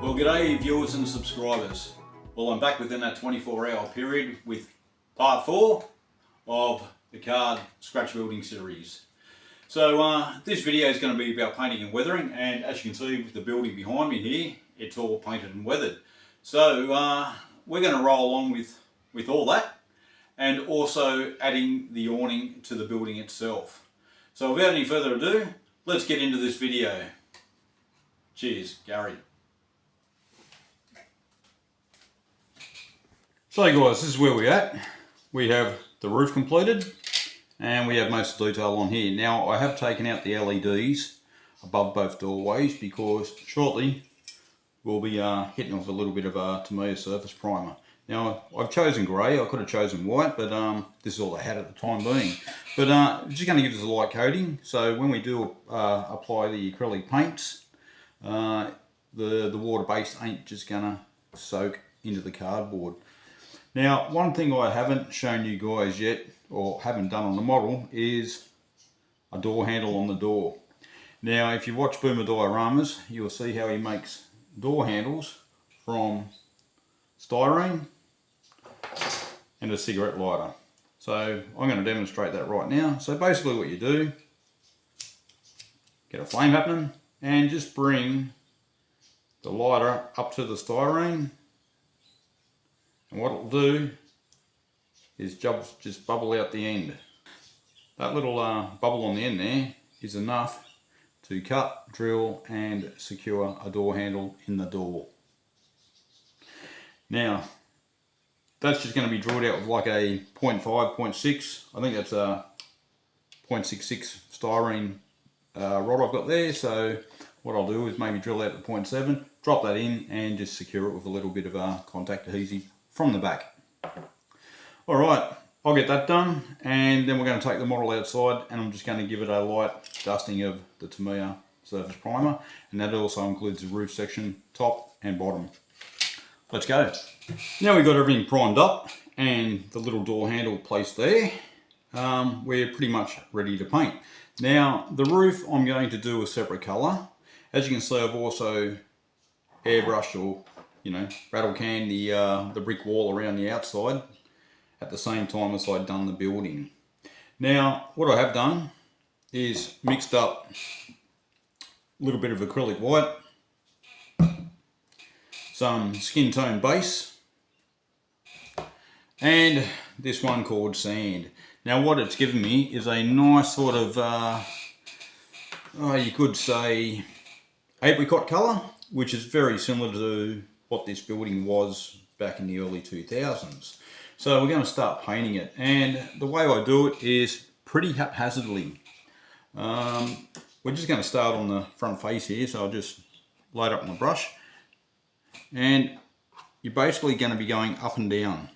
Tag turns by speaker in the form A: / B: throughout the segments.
A: Well, g'day viewers and subscribers. Well, I'm back within that 24-hour period with part 4 of the card scratch building series. So this video is going to be about painting and weathering, and as you can see with the building behind me here, it's all painted and weathered. So we're going to roll along with all that, and also adding the awning to the building itself. So without any further ado, let's get into this video. Cheers, Gary. So guys, this is where we're at. We have the roof completed and we have most of the detail on here. Now I have taken out the LEDs above both doorways because shortly we'll be hitting off a little bit of Tamiya surface primer. Now I've chosen grey, I could have chosen white, but this is all I had at the time being. But just going to give us a light coating, so when we do apply the acrylic paints, the water base ain't just going to soak into the cardboard. Now, one thing I haven't shown you guys yet, or haven't done on the model, is a door handle on the door. Now, if you watch Boomer Dioramas, you'll see how he makes door handles from styrene and a cigarette lighter. So, I'm going to demonstrate that right now. So basically what you do, get a flame happening, and just bring the lighter up to the styrene. And what it'll do is just bubble out the end. That little bubble on the end there is enough to cut, drill and secure a door handle in the door. Now, that's just going to be drilled out with like a 0.5, 0.6, I think that's a 0.66 styrene rod I've got there. So what I'll do is maybe drill out the 0.7, drop that in and just secure it with a little bit of contact adhesive from the back. Alright, I'll get that done and then we're going to take the model outside and I'm just going to give it a light dusting of the Tamiya surface primer, and that also includes the roof section, top and bottom. Let's go. Now we've got everything primed up and the little door handle placed there, we're pretty much ready to paint. Now the roof I'm going to do a separate colour. As you can see, I've also airbrushed, or rattle can the brick wall around the outside at the same time as I'd done the building. Now what I have done is mixed up a little bit of acrylic white, some skin tone base, and this one called sand. Now what it's given me is a nice sort of you could say apricot colour, which is very similar to what this building was back in the early 2000s. So we're going to start painting it, and the way I do it is pretty haphazardly. We're just going to start on the front face here, so I'll just load up my brush, and you're basically going to be going up and down.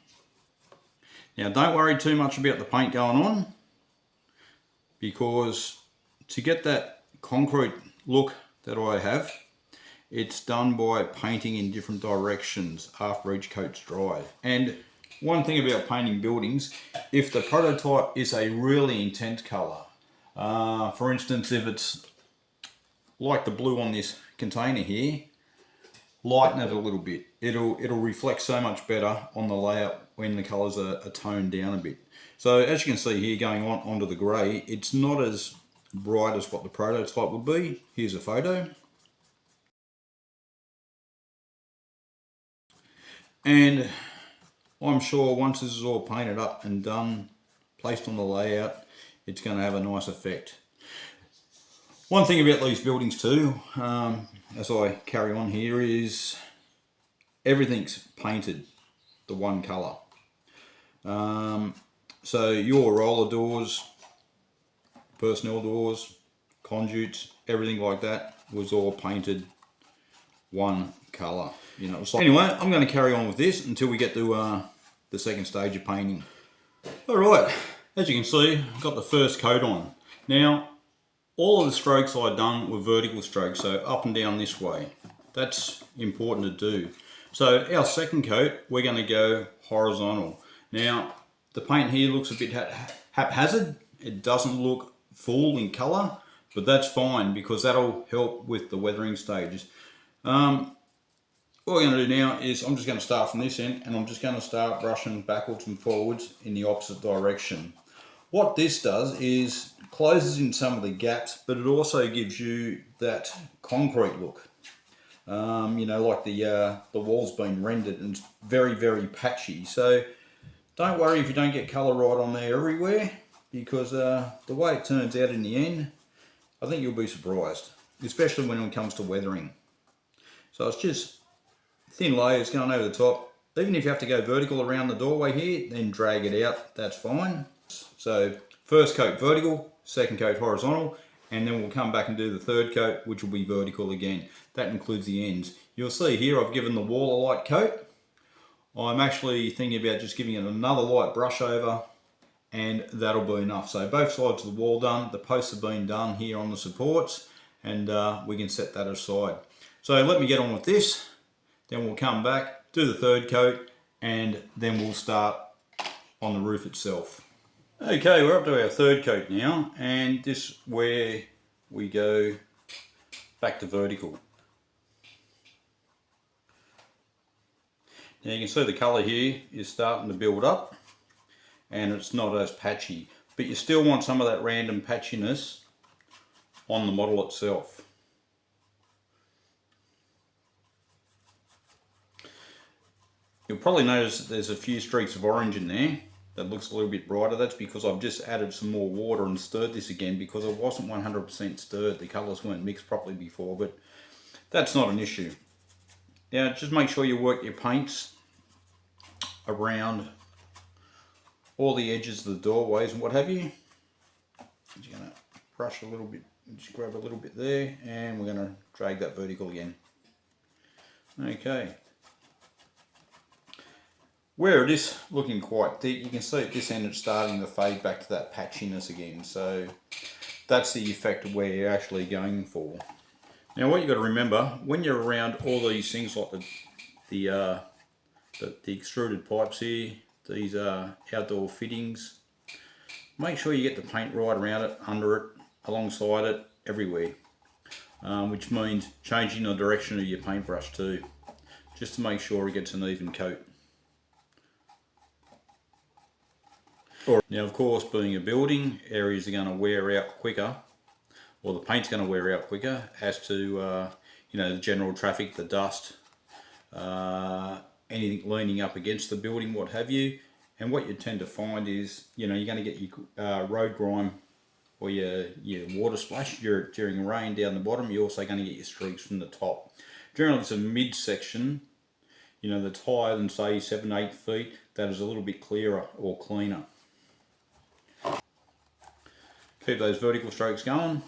A: Now don't worry too much about the paint going on, because to get that concrete look that I have, it's done by painting in different directions after each coat's dried. And one thing about painting buildings, if the prototype is a really intense colour, for instance if it's like the blue on this container here, lighten it a little bit. It'll reflect so much better on the layout when the colours are toned down a bit. So as you can see here, going onto the grey, it's not as bright as what the prototype would be. Here's a photo. And I'm sure once this is all painted up and done, placed on the layout, it's going to have a nice effect. One thing about these buildings too, as I carry on here, is everything's painted the one colour. So your roller doors, personnel doors, conduits, everything like that was all painted one colour. So anyway, I'm going to carry on with this until we get to the second stage of painting. Alright, as you can see, I've got the first coat on. Now, all of the strokes I'd done were vertical strokes, so up and down this way. That's important to do. So our second coat, we're going to go horizontal. Now, the paint here looks a bit haphazard. It doesn't look full in colour, but that's fine because that'll help with the weathering stages. what we're going to do now is I'm just going to start from this end, and I'm just going to start brushing backwards and forwards in the opposite direction. What this does is closes in some of the gaps, but it also gives you that concrete look. You know, like the wall's been rendered and it's very, very patchy. So don't worry if you don't get colour right on there everywhere, because the way it turns out in the end, I think you'll be surprised, especially when it comes to weathering. So it's just thin layers going over the top. Even if you have to go vertical around the doorway here, then drag it out, that's fine. So first coat vertical, second coat horizontal, and then we'll come back and do the third coat, which will be vertical again. That includes the ends. You'll see here I've given the wall a light coat. I'm actually thinking about just giving it another light brush over, and that'll be enough. So both sides of the wall done, the posts have been done here on the supports, and we can set that aside. So let me get on with this, then we'll come back, do the third coat, and then we'll start on the roof itself. Okay, we're up to our third coat now, and this is where we go back to vertical. Now you can see the colour here is starting to build up, and it's not as patchy, but you still want some of that random patchiness on the model itself. You'll probably notice that there's a few streaks of orange in there that looks a little bit brighter. That's because I've just added some more water and stirred this again, because it wasn't 100% stirred. The colours weren't mixed properly before, but that's not an issue. Now just make sure you work your paints around all the edges of the doorways and what have you. I'm just going to brush a little bit, just grab a little bit there, and we're going to drag that vertical again. Okay. Where it is looking quite thick, you can see at this end it's starting to fade back to that patchiness again. So that's the effect of where you're actually going for. Now what you've got to remember, when you're around all these things like the extruded pipes here, these outdoor fittings, make sure you get the paint right around it, under it, alongside it, everywhere. Which means changing the direction of your paintbrush too, just to make sure it gets an even coat. Now of course, being a building, areas are going to wear out quicker, or the paint's going to wear out quicker, as to you know, the general traffic, the dust, anything leaning up against the building, what have you. And what you tend to find is, you know, you're going to get your road grime or your water splash during rain down the bottom. You're also going to get your streaks from the top. Generally it's a mid-section, you know, that's higher than say 7-8 feet, that is a little bit clearer or cleaner. Keep those vertical strokes going.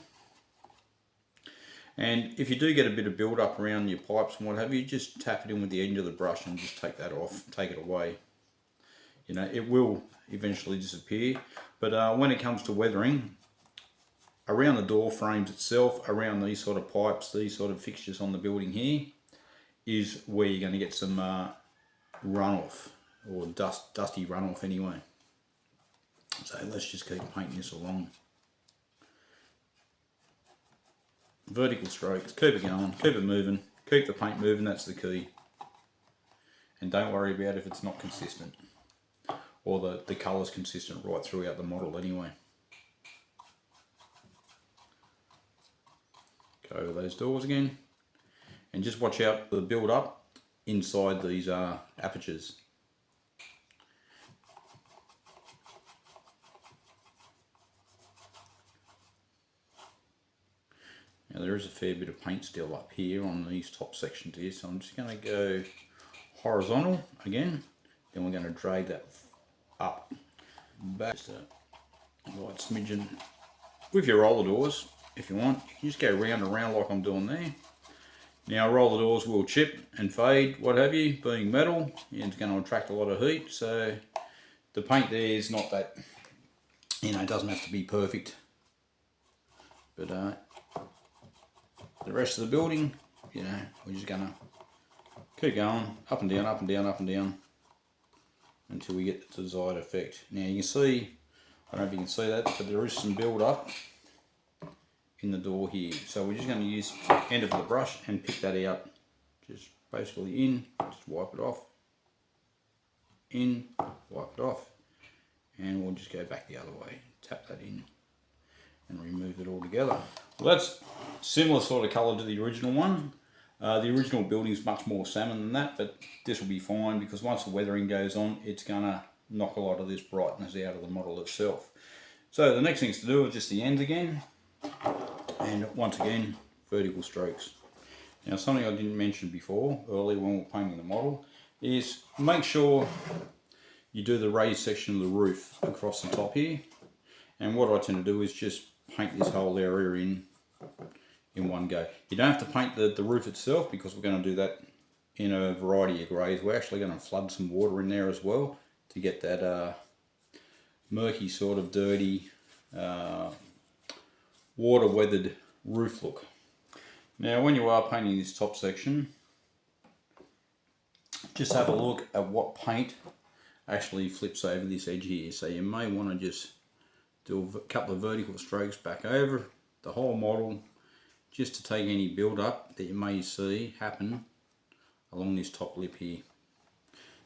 A: And if you do get a bit of build up around your pipes and what have you, just tap it in with the end of the brush and just take that off, take it away. You know, it will eventually disappear, but when it comes to weathering, around the door frames itself, around these sort of pipes, these sort of fixtures on the building here, is where you're going to get some runoff, or dusty runoff anyway. So let's just keep painting this along. Vertical strokes, keep it going, keep it moving, keep the paint moving, that's the key. And don't worry about if it's not consistent, or the colour's consistent right throughout the model anyway. Go over those doors again, and just watch out for the build up inside these apertures. Now there is a fair bit of paint still up here on these top sections here, so I'm just going to go horizontal again, then we're going to drag that up, back, just a light smidgen. With your roller doors, if you want, you can just go round and round like I'm doing there. Now roller doors will chip and fade, what have you, being metal, and it's going to attract a lot of heat, so the paint there is not that, you know, it doesn't have to be perfect. But the rest of the building, you know, we're just gonna keep going up and down, up and down, up and down until we get the desired effect. Now you can see, I don't know if you can see that, but there is some build up in the door here. So we're just going to use the end of the brush and pick that out. Just basically in, just wipe it off, in, wipe it off, and we'll just go back the other way, tap that in and remove it all together. Well, that's similar sort of colour to the original one. The original building is much more salmon than that, but this will be fine because once the weathering goes on, it's going to knock a lot of this brightness out of the model itself. So the next thing to do is just the ends again, and once again, vertical strokes. Now, something I didn't mention before, earlier when we were painting the model, is make sure you do the raised section of the roof across the top here. And what I tend to do is just paint this whole area in one go. You don't have to paint the roof itself because we're going to do that in a variety of greys. We're actually going to flood some water in there as well to get that murky sort of dirty water weathered roof look. Now when you are painting this top section, just have a look at what paint actually flips over this edge here. So you may want to just do a couple of vertical strokes back over the whole model just to take any build up that you may see happen along this top lip here.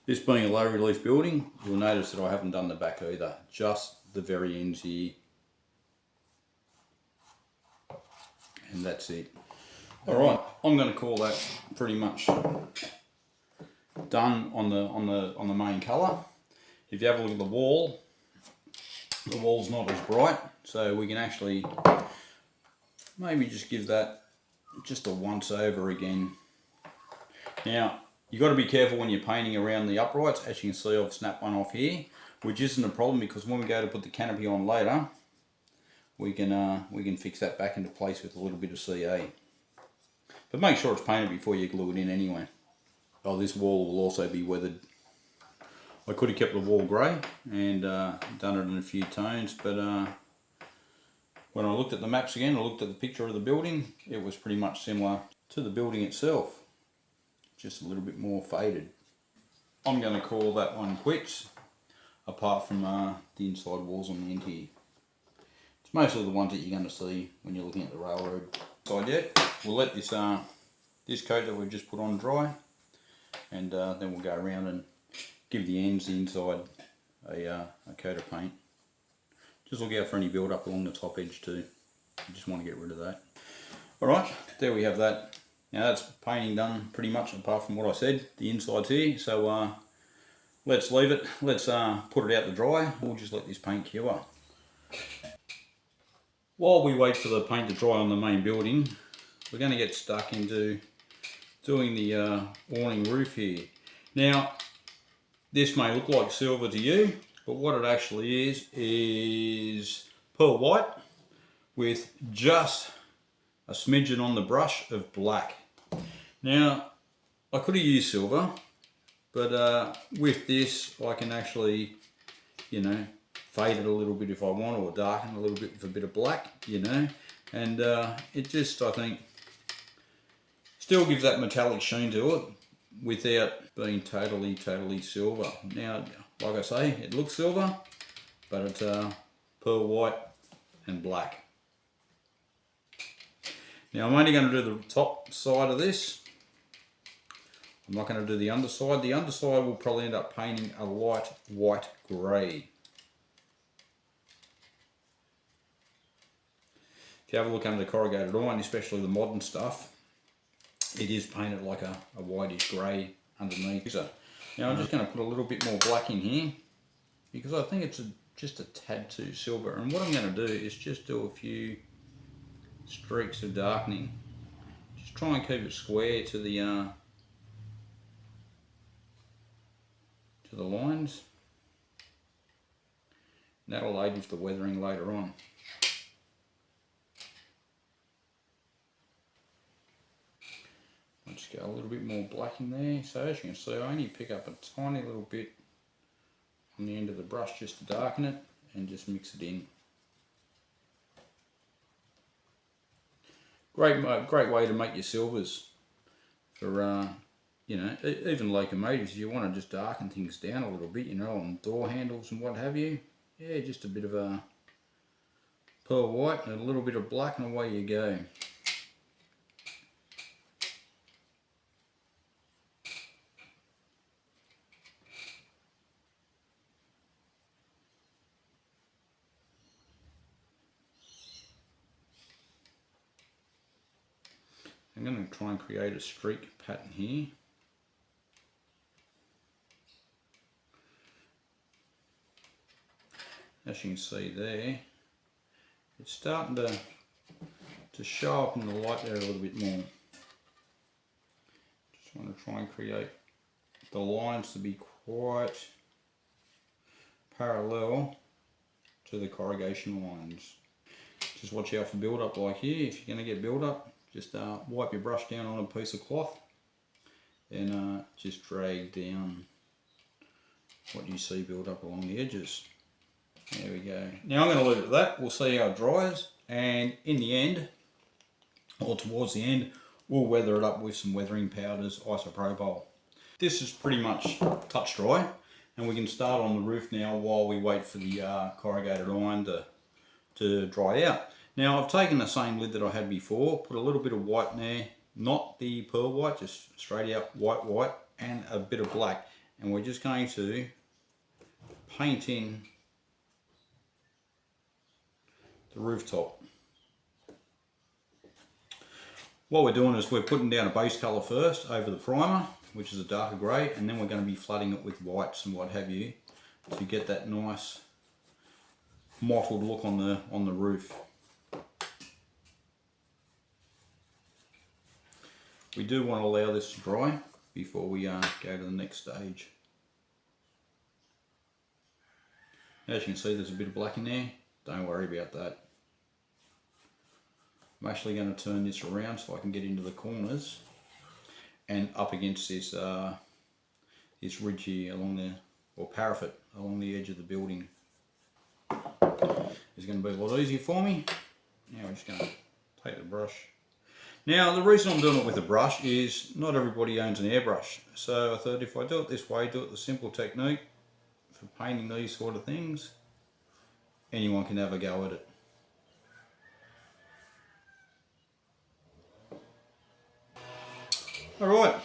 A: This being a low relief building, you'll notice that I haven't done the back either, just the very ends here. And that's it. Alright, I'm going to call that pretty much done on the main colour. If you have a look at the wall's not as bright, so we can actually maybe just give that just a once over again. Now you've got to be careful when you're painting around the uprights. As you can see, I've snapped one off here, which isn't a problem because when we go to put the canopy on later, we can fix that back into place with a little bit of CA. But make sure it's painted before you glue it in anyway. Oh, this wall will also be weathered. I could have kept the wall grey and done it in a few tones, but when I looked at the maps again, I looked at the picture of the building, it was pretty much similar to the building itself, just a little bit more faded. I'm going to call that one quits, apart from the inside walls on the end here. It's mostly the ones that you're going to see when you're looking at the railroad side yet. We'll let this this coat that we've just put on dry, and then we'll go around and give the ends, the inside, a coat of paint. Just look out for any build up along the top edge too. You just want to get rid of that. Alright, there we have that. Now that's painting done pretty much apart from what I said. The inside's here, so let's leave it. Let's put it out to dry. We'll just let this paint cure. While we wait for the paint to dry on the main building, we're going to get stuck into doing the awning roof here. Now, this may look like silver to you, but what it actually is pearl white with just a smidgen on the brush of black. Now, I could have used silver, but with this I can actually, you know, fade it a little bit if I want, or darken a little bit with a bit of black, you know, and it just, I think, still gives that metallic sheen to it without being totally silver. Now, like I say, it looks silver, but it's pearl white and black. Now I'm only going to do the top side of this. I'm not going to do the underside. The underside will probably end up painting a light white grey. If you have a look under the corrugated iron, especially the modern stuff, it is painted like a whitish grey underneath. So now I'm just going to put a little bit more black in here because I think it's just a tad too silver. And what I'm going to do is just do a few streaks of darkening. Just try and keep it square to the lines. And that'll aid with the weathering later on. I'll just go a little bit more black in there. So as you can see, I only pick up a tiny little bit on the end of the brush just to darken it and just mix it in. Great way to make your silvers for, you know, even locomotives. You want to just darken things down a little bit, you know, on door handles and what have you. Yeah, just a bit of a pearl white and a little bit of black, and away you go. I'm going to try and create a streak pattern here. As you can see there, it's starting to show up in the light there a little bit more. Just want to try and create the lines to be quite parallel to the corrugation lines. Just watch out for build up like here. If you're going to get build up, just wipe your brush down on a piece of cloth and just drag down what you see build up along the edges. There we go. Now I'm going to leave it at that. We'll see how it dries, and in the end, or towards the end, we'll weather it up with some weathering powders, isopropyl. This is pretty much touch dry, and we can start on the roof now while we wait for the corrugated iron to dry out. Now I've taken the same lid that I had before, put a little bit of white in there, not the pearl white, just straight out white, and a bit of black. And we're just going to paint in the rooftop. What we're doing is we're putting down a base colour first over the primer, which is a darker grey, and then we're going to be flooding it with whites and what have you to get that nice mottled look on the roof. We do want to allow this to dry before we go to the next stage. As you can see, there's a bit of black in there. Don't worry about that. I'm actually going to turn this around so I can get into the corners and up against this this ridge here along the, or parapet along the edge of the building. It's going to be a lot easier for me. Now we're just going to take the brush. Now the reason I'm doing it with a brush is not everybody owns an airbrush, so I thought if I do it this way, do it the simple technique for painting these sort of things, anyone can have a go at it. Alright,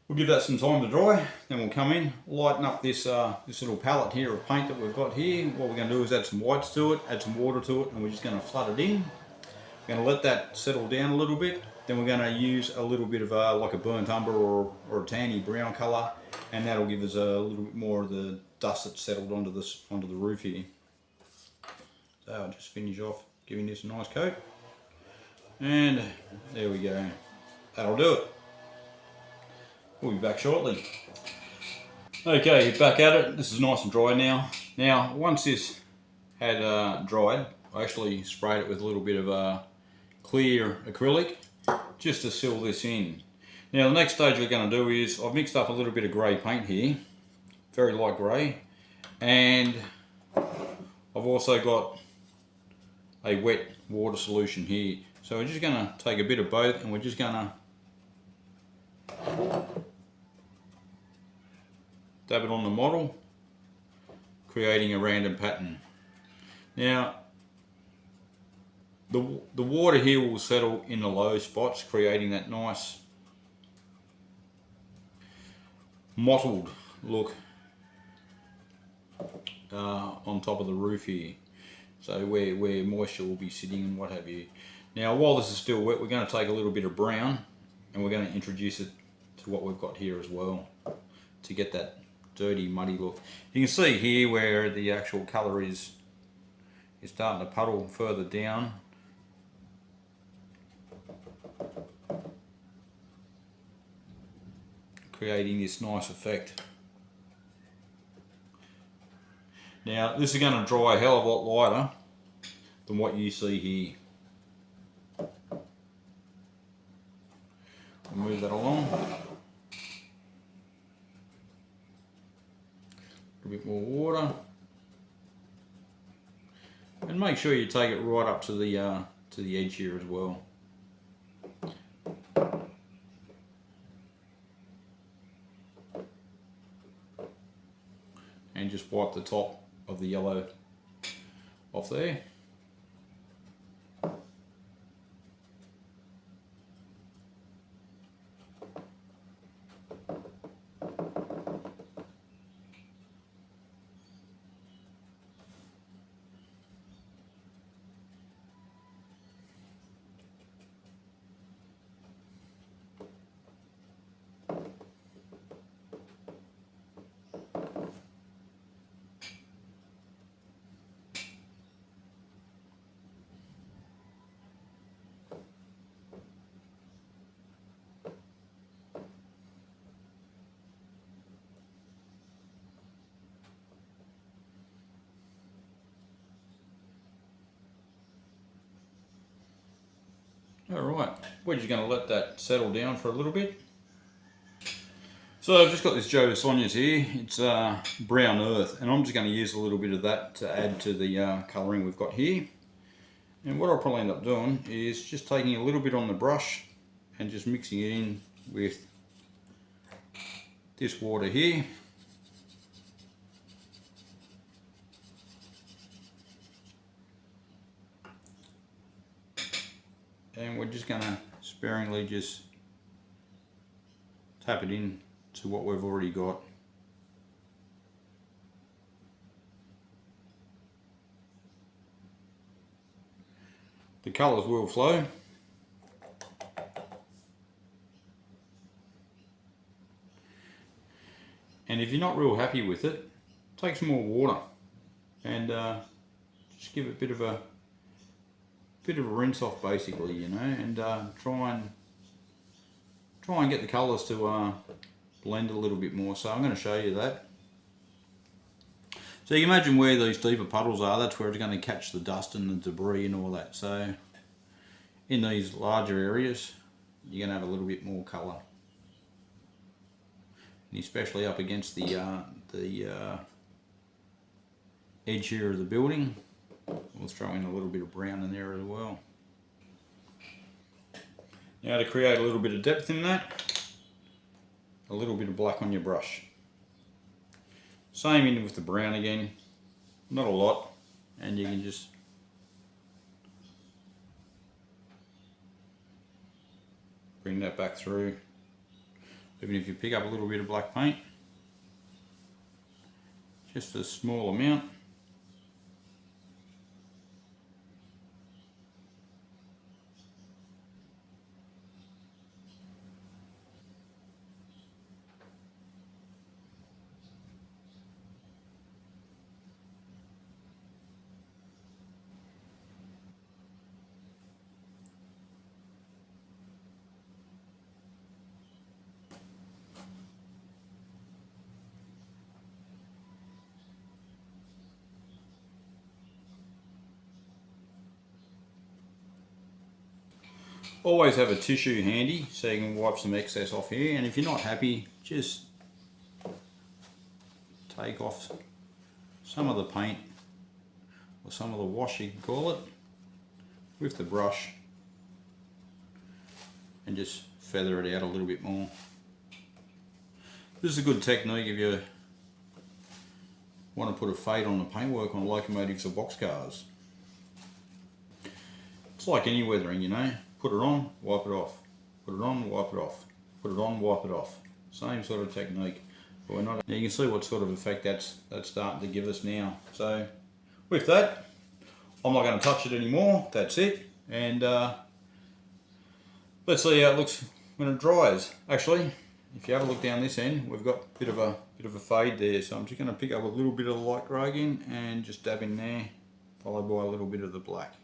A: we'll give that some time to dry, then we'll come in, lighten up this this little palette here of paint that we've got here. What we're going to do is add some whites to it, add some water to it, and we're just going to flood it in. We're going to let that settle down a little bit, then we're going to use a little bit of like a burnt umber or a tanny brown colour, and that'll give us a little bit more of the dust that's settled onto the roof here. So I'll just finish off giving this a nice coat, and there we go. That'll do it. We'll be back shortly. Okay, back at it. This is nice and dry now. Now, once this had dried, I actually sprayed it with a little bit of clear acrylic just to seal this in. Now, the next stage we're going to do is I've mixed up a little bit of grey paint here, very light grey, and I've also got a wet water solution here. So we're just going to take a bit of both, and we're just going to dab it on the model, creating a random pattern. Now, the water here will settle in the low spots, creating that nice mottled look on top of the roof here. So where moisture will be sitting and what have you. Now, while this is still wet, we're going to take a little bit of brown and we're going to introduce it to what we've got here as well to get that dirty, muddy look. You can see here where the actual colour is starting to puddle further down. Creating this nice effect. Now, this is going to dry a hell of a lot lighter than what you see here. We'll move that along. A bit more water. And make sure you take it right up to the edge here as well. And just wipe the top of the yellow off there. Alright, we're just going to let that settle down for a little bit. So I've just got this Joe Sonia's here. It's brown earth, and I'm just going to use a little bit of that to add to the colouring we've got here. And what I'll probably end up doing is just taking a little bit on the brush and just mixing it in with this water here. And we're just going to sparingly just tap it in to what we've already got. The colours will flow. And if you're not real happy with it, take some more water and just give it a bit of a rinse off, basically, you know, and try and get the colours to blend a little bit more. So I'm going to show you that. So you can imagine where these deeper puddles are, that's where it's going to catch the dust and the debris and all that. So in these larger areas, you're going to have a little bit more colour. And especially up against the edge here of the building. We'll throw in a little bit of brown in there as well. Now to create a little bit of depth in that, a little bit of black on your brush. Same in with the brown again, not a lot, and you can just bring that back through. Even if you pick up a little bit of black paint, just a small amount. Always have a tissue handy so you can wipe some excess off here, and if you're not happy, just take off some of the paint or some of the wash, you can call it, with the brush and just feather it out a little bit more. This is a good technique if you want to put a fade on the paintwork on locomotives or boxcars. It's like any weathering, you know. Put it on, wipe it off. Put it on, wipe it off. Put it on, wipe it off. Same sort of technique. But we're not. Now you can see what sort of effect that's starting to give us now. So with that, I'm not going to touch it anymore. That's it. And let's see how it looks when it dries. Actually, if you have a look down this end, we've got a bit of a fade there. So I'm just going to pick up a little bit of the light grey again and just dab in there, followed by a little bit of the black.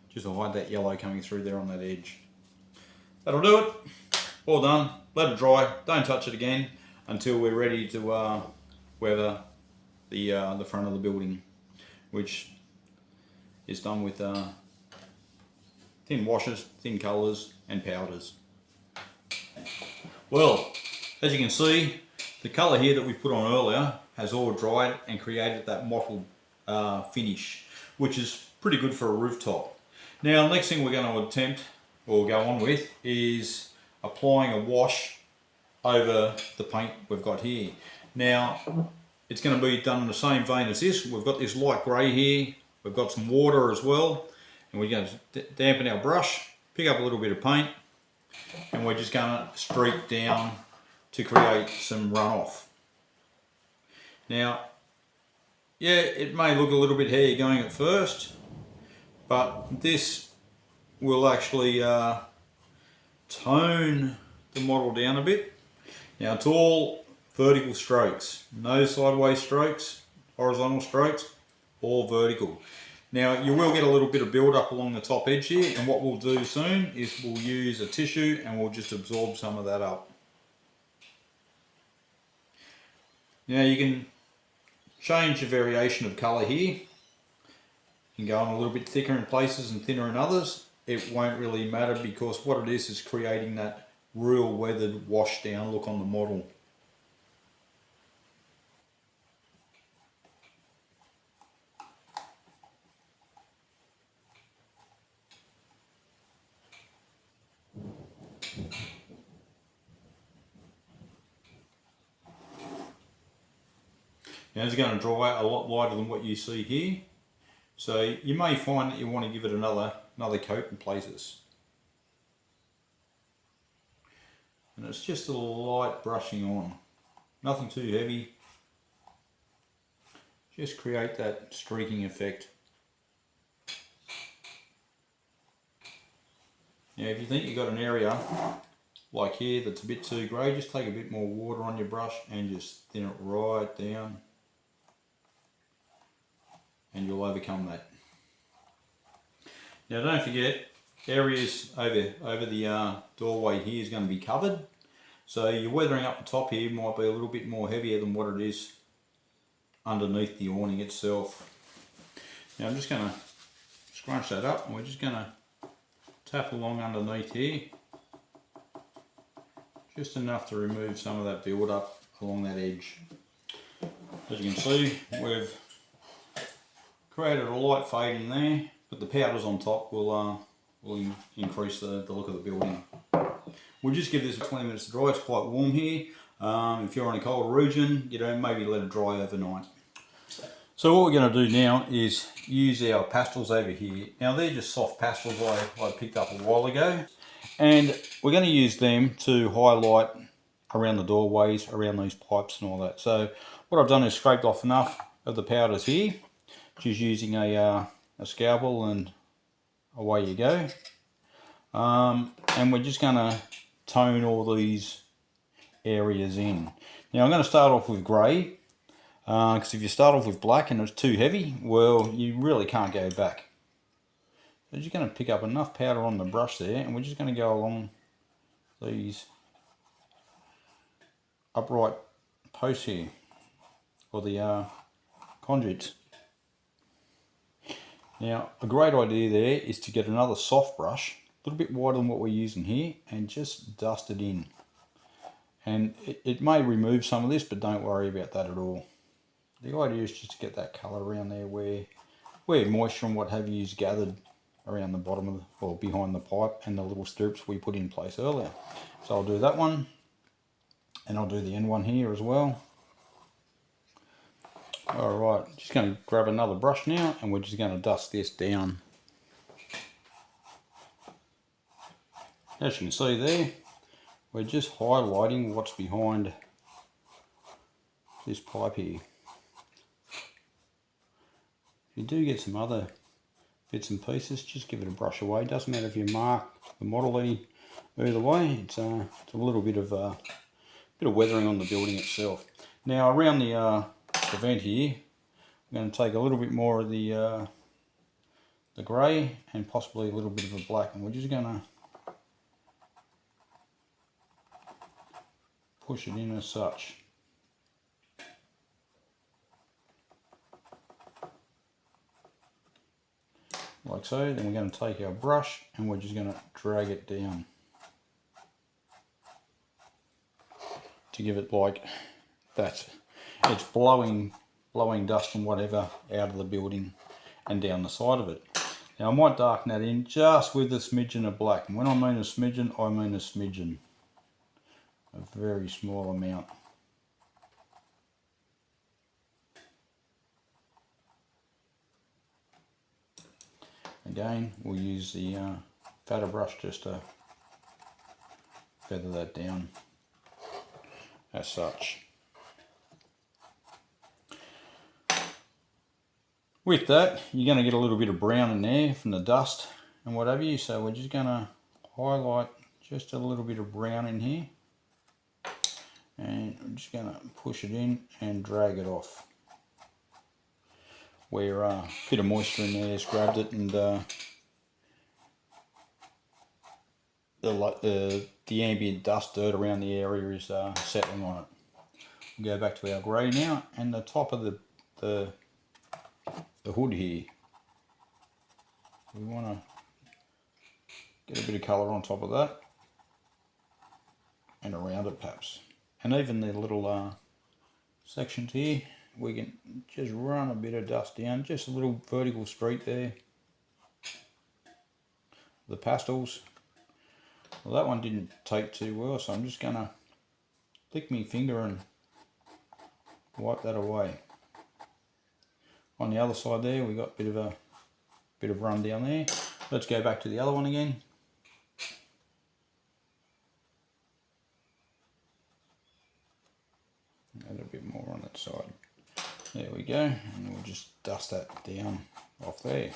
A: Just to hide that yellow coming through there on that edge. That'll do it. All done. Let it dry. Don't touch it again until we're ready to weather the front of the building, which is done with thin washes, thin colours and powders. Well, as you can see, the colour here that we put on earlier has all dried and created that mottled finish, which is pretty good for a rooftop. Now, the next thing we're going to attempt or go on with is applying a wash over the paint we've got here. Now, it's going to be done in the same vein as this. We've got this light grey here, we've got some water as well, and we're going to dampen our brush, pick up a little bit of paint, and we're just going to streak down to create some runoff. Now, yeah, it may look a little bit hairy going at first, but this will actually tone the model down a bit. Now it's all vertical strokes, no sideways strokes, horizontal strokes, all vertical. Now you will get a little bit of build up along the top edge here, and what we'll do soon is we'll use a tissue and we'll just absorb some of that up. Now you can change the variation of colour here. You can go on a little bit thicker in places and thinner in others. it won't really matter, because what it is creating that real weathered wash down look on the model. Now it's going to dry a lot lighter than what you see here, so you may find that you want to give it another coat in places. And it's just a light brushing on, nothing too heavy, just create that streaking effect. Now if you think you've got an area like here that's a bit too grey, just take a bit more water on your brush and just thin it right down, and you'll overcome that. Now don't forget, areas over the doorway here is going to be covered, so your weathering up the top here might be a little bit more heavier than what it is underneath the awning itself. Now I'm just going to scrunch that up, and we're just going to tap along underneath here, just enough to remove some of that build up along that edge. As you can see, we've created a light fade in there, but the powders on top will increase the look of the building. We'll just give this 20 minutes to dry. It's quite warm here. If you're in a cold region, you know, maybe let it dry overnight. So what we're going to do now is use our pastels over here. Now they're just soft pastels I picked up a while ago, and we're going to use them to highlight around the doorways, around these pipes and all that. So what I've done is scraped off enough of the powders here, just using a scalpel, and away you go. And we're just going to tone all these areas in. Now I'm going to start off with grey, because if you start off with black and it's too heavy, well, you really can't go back. So you're just going to pick up enough powder on the brush there, and we're just going to go along these upright posts here, or the conduits. Now a great idea there is to get another soft brush, a little bit wider than what we're using here, and just dust it in. And it may remove some of this, but don't worry about that at all. The idea is just to get that colour around there where moisture and what have you is gathered around the bottom of or behind the pipe and the little strips we put in place earlier. So I'll do that one, and I'll do the end one here as well. Alright, just going to grab another brush now, and we're just going to dust this down. As you can see there, we're just highlighting what's behind this pipe here. If you do get some other bits and pieces, just give it a brush away. Doesn't matter if you mark the model either way. It's a little bit of weathering on the building itself. Now around the vent here, I'm going to take a little bit more of the grey and possibly a little bit of a black, and we're just going to push it in as such. Like so. Then we're going to take our brush and we're just going to drag it down to give it like that. It's blowing dust and whatever out of the building and down the side of it. Now I might darken that in just with a smidgen of black, and when I mean a smidgen, I mean a smidgen, a very small amount. Again, we'll use the fatter brush just to feather that down as such. With that, you're going to get a little bit of brown in there from the dust and what have you, so we're just going to highlight just a little bit of brown in here, and I'm just going to push it in and drag it off. Where a bit of moisture in there has grabbed it, and the ambient dust dirt around the area is settling on it. We'll go back to our grey now, and the top of the hood here, we want to Get a bit of colour on top of that. And around it perhaps. And even the little sections here, we can just run a bit of dust down, just a little vertical streak there. The pastels. Well, that one didn't take too well, so I'm just going to lick my finger and wipe that away. On the other side there, we got a bit of run down there. Let's go back to the other one again. Add a bit more on that side. There we go, and we'll just dust that down off there.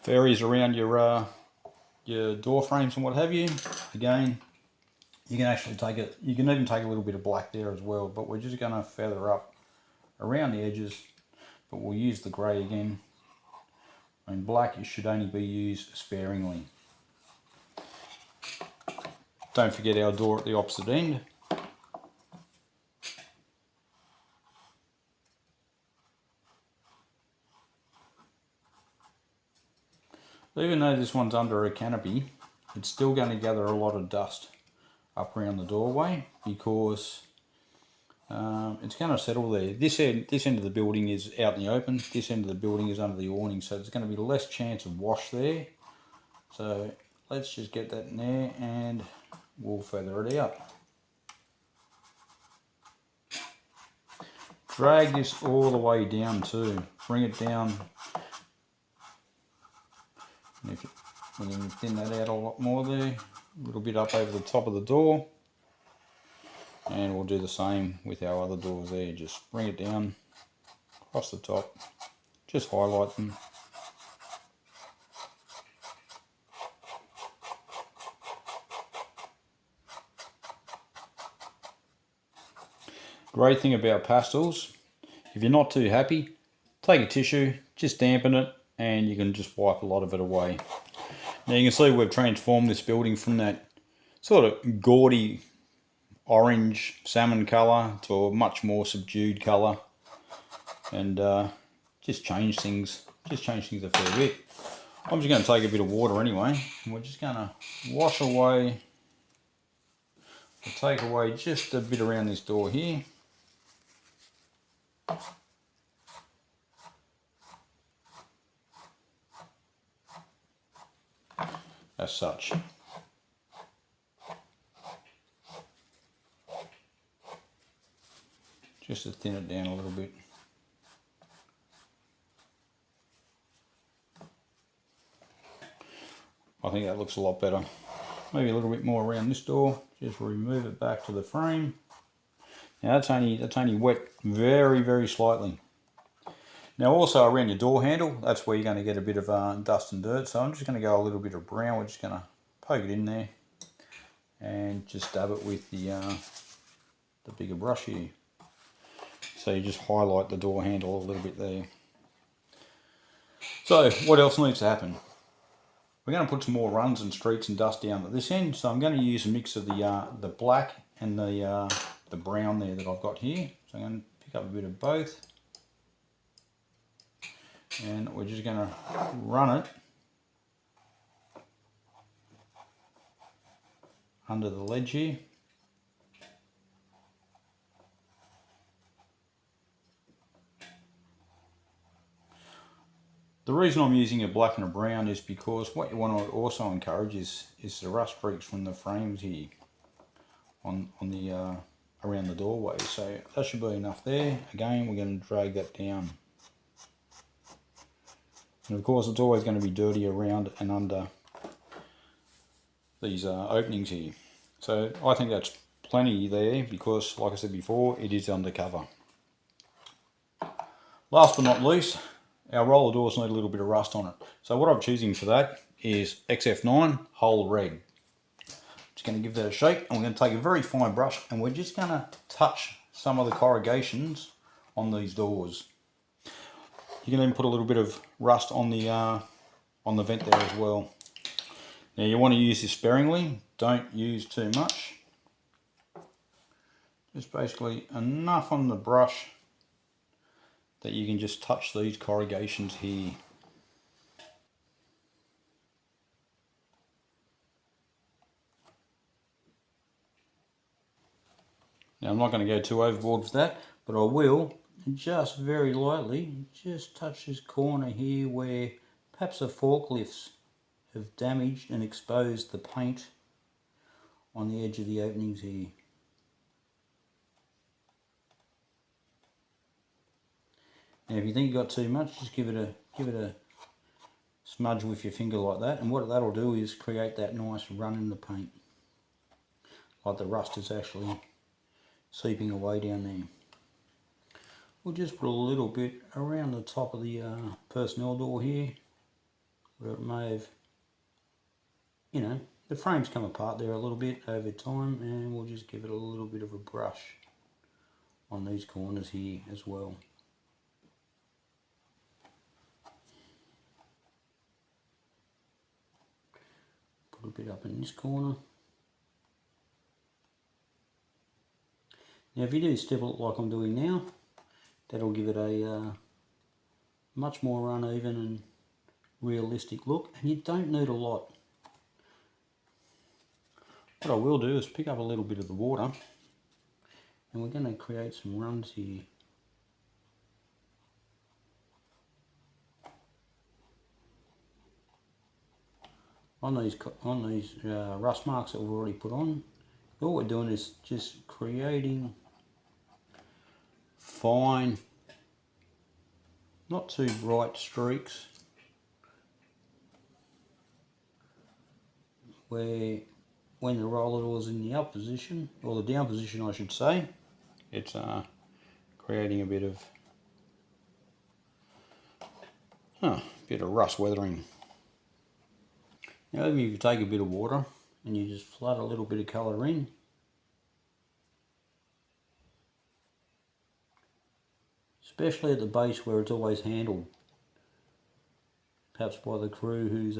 A: Areas around your door frames and what have you, again, you can actually take it. You can even take a little bit of black there as well, but we're just going to feather up around the edges. But we'll use the grey again. And black should only be used sparingly. Don't forget our door at the opposite end. Even though this one's under a canopy, it's still going to gather a lot of dust up around the doorway because it's going to settle there. This end of the building is out in the open. This end of the building is under the awning, so there's going to be less chance of wash there. So let's just get that in there and we'll feather it out. Drag this all the way down too. Bring it down. And if we can thin that out a lot more there, a little bit up over the top of the door. And we'll do the same with our other doors there. Just bring it down across the top. Just highlight them. Great thing about pastels, if you're not too happy, take a tissue, just dampen it, and you can just wipe a lot of it away. Now you can see we've transformed this building from that sort of gaudy orange salmon colour to a much more subdued colour, and just change things a fair bit. I'm just going to take a bit of water anyway, and we're just going to wash away, take away just a bit around this door here. As such. Just to thin it down a little bit. I think that looks a lot better. Maybe a little bit more around this door. Just remove it back to the frame. Now that's only wet very, very slightly. Now also around your door handle, that's where you're going to get a bit of dust and dirt. So I'm just going to go a little bit of brown. We're just going to poke it in there and just dab it with the bigger brush here. So you just highlight the door handle a little bit there. So what else needs to happen? We're going to put some more runs and streaks and dust down at this end. So I'm going to use a mix of the black and the brown there that I've got here. So I'm going to pick up a bit of both. And we're just going to run it under the ledge here. The reason I'm using a black and a brown is because what you want to also encourage is the rust streaks from the frames here on the around the doorway. So that should be enough there. Again, we're going to drag that down. And of course it's always going to be dirty around and under these openings here. So I think that's plenty there because, like I said before, it is undercover. Last but not least, our roller doors need a little bit of rust on it. So what I'm choosing for that is XF9 Whole Red. Just going to give that a shake, and we're going to take a very fine brush and we're just going to touch some of the corrugations on these doors. You can even put a little bit of rust on the vent there as well. Now you want to use this sparingly, don't use too much. Just basically enough on the brush that you can just touch these corrugations here. Now I'm not going to go too overboard with that, but I will just very lightly just touch this corner here where perhaps the forklifts have damaged and exposed the paint on the edge of the openings here. Now if you think you've got too much, just give it a smudge with your finger like that, and what that'll do is create that nice run in the paint, like the rust is actually seeping away down there. We'll just put a little bit around the top of the personnel door here, where it may have, you know, the frame's come apart there a little bit over time, and we'll just give it a little bit of a brush on these corners here as well. Put a bit up in this corner. Now if you do stipple it like I'm doing now, that'll give it a much more uneven and realistic look, and you don't need a lot. What I will do is pick up a little bit of the water, and we're going to create some runs here. On these rust marks that we've already put on, all we're doing is just creating fine, not too bright streaks where when the roller door is in the up position, or the down position I should say, it's creating a bit of rust weathering. Now if you take a bit of water and you just flood a little bit of colour in, especially at the base where it's always handled, perhaps by the crew who's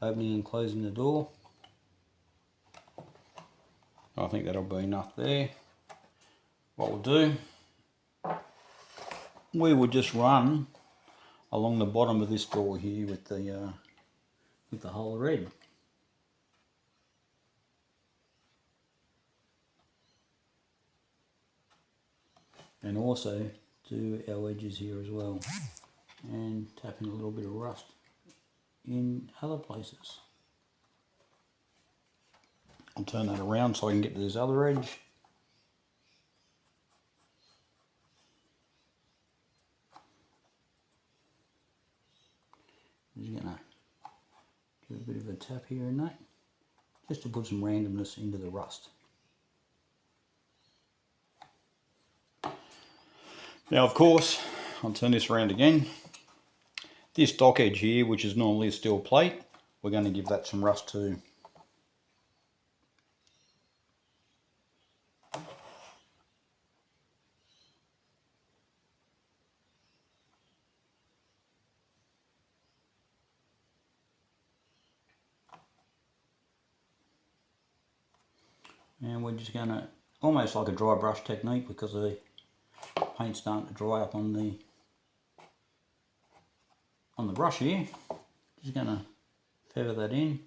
A: opening and closing the door. I think that'll be enough there. What we'll do, we will just run along the bottom of this door here with the whole red. And also do our edges here as well, and tap in a little bit of rust in other places. I'll turn that around so I can get to this other edge. I'm just going to give a bit of a tap here and that, just to put some randomness into the rust. Now of course, I'll turn this around again. This dock edge here, which is normally a steel plate, we're going to give that some rust too. And we're just going to, almost like a dry brush technique, because the paint's starting to dry up on the brush here. Just going to feather that in,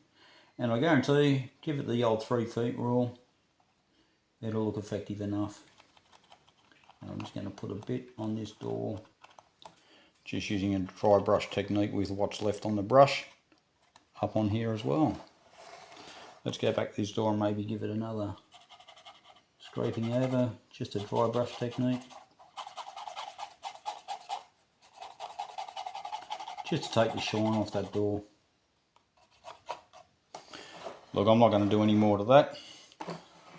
A: and I guarantee, give it the old 3 feet rule, it'll look effective enough. And I'm just going to put a bit on this door, just using a dry brush technique with what's left on the brush up on here as well. Let's go back to this door and maybe give it another scraping over, just a dry brush technique, just to take the shine off that door. Look, I'm not going to do any more to that.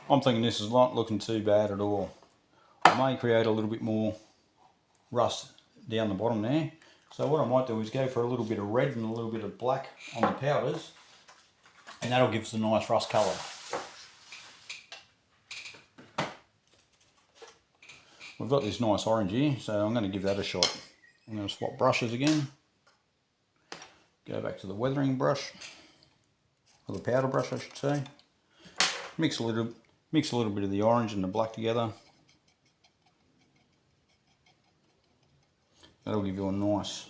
A: I'm thinking this is not looking too bad at all. I may create a little bit more rust down the bottom there. So what I might do is go for a little bit of red and a little bit of black on the powders, and that'll give us a nice rust colour. We've got this nice orange here, so I'm going to give that a shot. I'm going to swap brushes again. Go back to the weathering brush, or the powder brush I should say. Mix a little bit of the orange and the black together. That'll give you a nice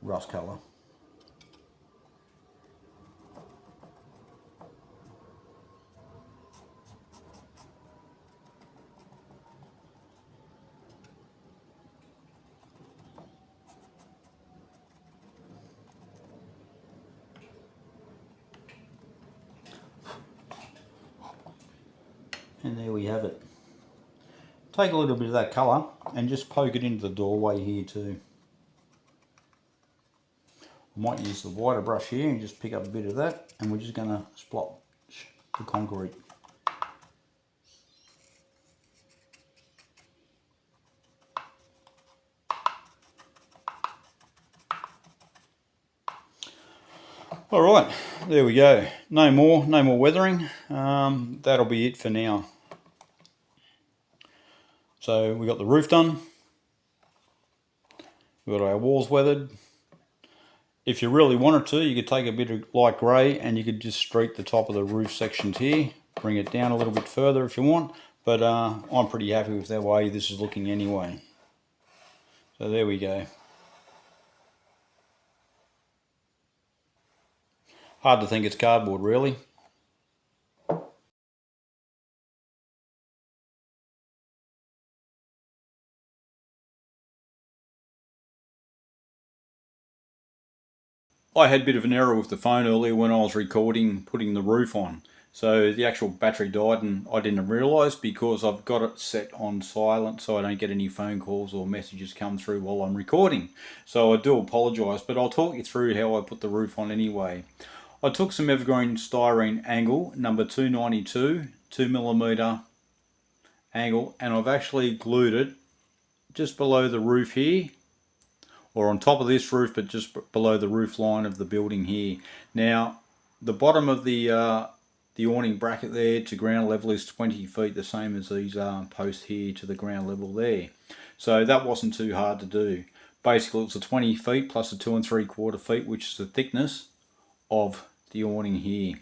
A: rust colour. And there we have it. Take a little bit of that colour and just poke it into the doorway here too. I might use the wider brush here and just pick up a bit of that, and we're just going to splotch the concrete. Alright, there we go. No more weathering. That'll be it for now. So we got the roof done. We've got our walls weathered. If you really wanted to, you could take a bit of light grey and you could just streak the top of the roof sections here. Bring it down a little bit further if you want. But I'm pretty happy with the way this is looking anyway. So there we go. Hard to think it's cardboard, really. I had a bit of an error with the phone earlier when I was recording putting the roof on. So the actual battery died and I didn't realise because I've got it set on silent so I don't get any phone calls or messages come through while I'm recording. So I do apologise, but I'll talk you through how I put the roof on anyway. I took some evergreen styrene angle, number 292, 2mm angle, and I've actually glued it just below the roof here, or on top of this roof, but just below the roof line of the building here. Now, the bottom of the awning bracket there to ground level is 20 feet, the same as these posts here to the ground level there. So that wasn't too hard to do. Basically, it's a 20 feet plus a 2 3/4 feet, which is the thickness of the awning here.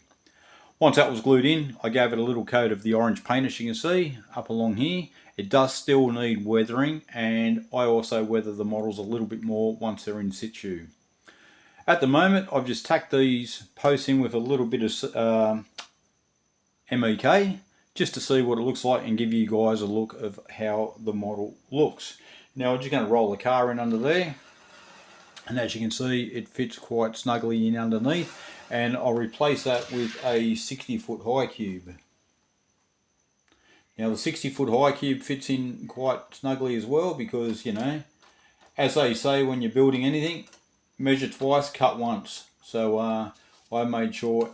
A: Once that was glued in, I gave it a little coat of the orange paint, as you can see, up along here. It does still need weathering, and I also weather the models a little bit more once they're in situ. At the moment, I've just tacked these posts in with a little bit of MEK, just to see what it looks like and give you guys a look of how the model looks. Now I'm just going to roll the car in under there, and as you can see, it fits quite snugly in underneath, and I'll replace that with a 60-foot high cube. Now the 60-foot high cube fits in quite snugly as well because, you know, as they say when you're building anything, measure twice, cut once. So I made sure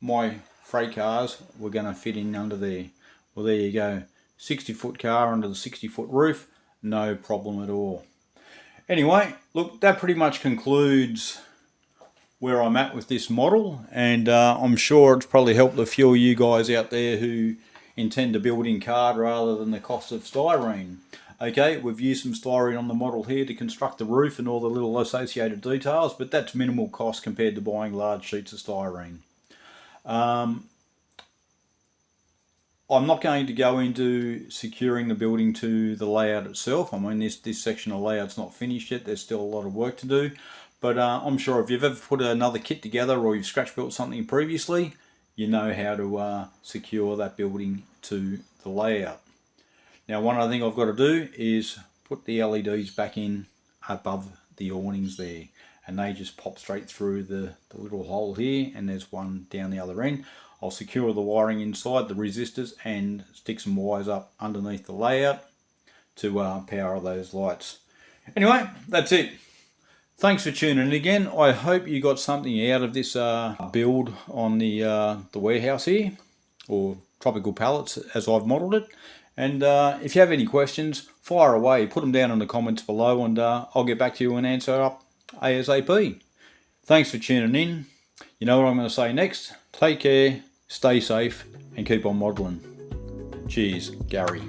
A: my freight cars were going to fit in under there. Well, there you go. 60-foot car under the 60-foot roof, no problem at all. Anyway, look, that pretty much concludes where I'm at with this model, and I'm sure it's probably helped a few of you guys out there who intend to build in card rather than the cost of styrene. Okay, we've used some styrene on the model here to construct the roof and all the little associated details, but that's minimal cost compared to buying large sheets of styrene. I'm not going to go into securing the building to the layout itself. I mean, this section of layout's not finished yet. There's still a lot of work to do. But I'm sure if you've ever put another kit together or you've scratch built something previously, you know how to secure that building to the layout. Now, one other thing I've got to do is put the LEDs back in above the awnings there, and they just pop straight through the little hole here, and there's one down the other end. I'll secure the wiring inside, the resistors, and stick some wires up underneath the layout to power those lights. Anyway, that's it. Thanks for tuning in again. I hope you got something out of this build on the warehouse here, or tropical pallets as I've modelled it. And if you have any questions, fire away. Put them down in the comments below, and I'll get back to you and answer up ASAP. Thanks for tuning in. You know what I'm going to say next. Take care, stay safe, and keep on modelling. Cheers, Gary.